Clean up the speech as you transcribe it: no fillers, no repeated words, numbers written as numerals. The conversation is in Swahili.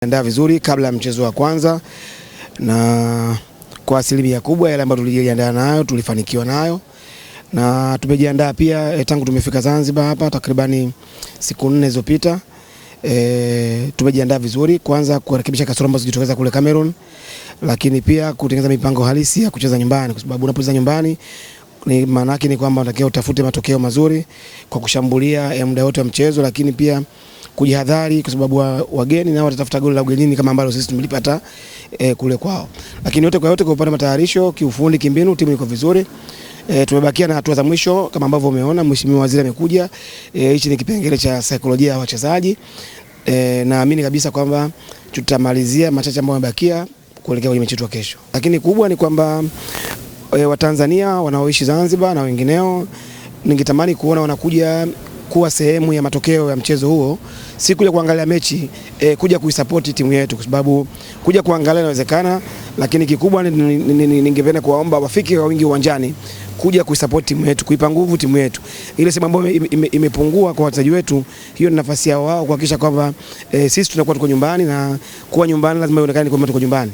Tumejiandaa vizuri kabla ya mchezo wa kwanza na kwa asilimia kubwa yale ambayo tulijiandaa nayo tulifanikiwa nayo, na tumejiandaa pia tangu tumefika Zanzibar hapa takribani siku 4 zilizopita. Tumejiandaa vizuri, kwanza kurekebisha kasoro ambazo zilitokeza kule Cameroon, lakini pia kutengeneza mipango halisi ya kucheza nyumbani, kwa sababu unapocheza nyumbani ni maana yake ni kwamba unatakiwa utafute matokeo mazuri kwa kushambulia muda wote wa mchezo, lakini pia kujihadhari kwa sababu wageni nao watatafuta goli la ugenini kama ambalo sisi tumelipata kule kwao. Lakini yote kwa yote, kwa upande matayarisho, kiufundi, kimbinu, timu iko vizuri. Tumebakia na hatua za mwisho kama ambavyo umeona Mheshimiwa Waziri amekuja. Hichi ni kipengele cha saikolojia ya wachezaji. Naamini kabisa kwamba tutamalizia machache ambayo yamebakia kuelekea kwenye mechi ya kesho. Lakini kubwa ni kwamba Watanzania wanaoishi Zanzibar na wengineo, ningetamani kuona wanakuja kuwa sehemu ya matokeo ya mchezo huo, si kuja kuangalia mechi, kuja kuisupport timu yetu, kwa sababu kuja kuangalia inawezekana, lakini kikubwa ningependa kuwaomba wafike kwa wingi uwanjani kuja kuisupport timu yetu, kuipa nguvu timu yetu. Ile sema ambayo imepungua kwa wachezaji wetu, hiyo ni nafasi yao wao kuhakikisha kwamba sisi tunakuwa tuko nyumbani, na kuwa nyumbani lazima ionekane kwamba tuko nyumbani.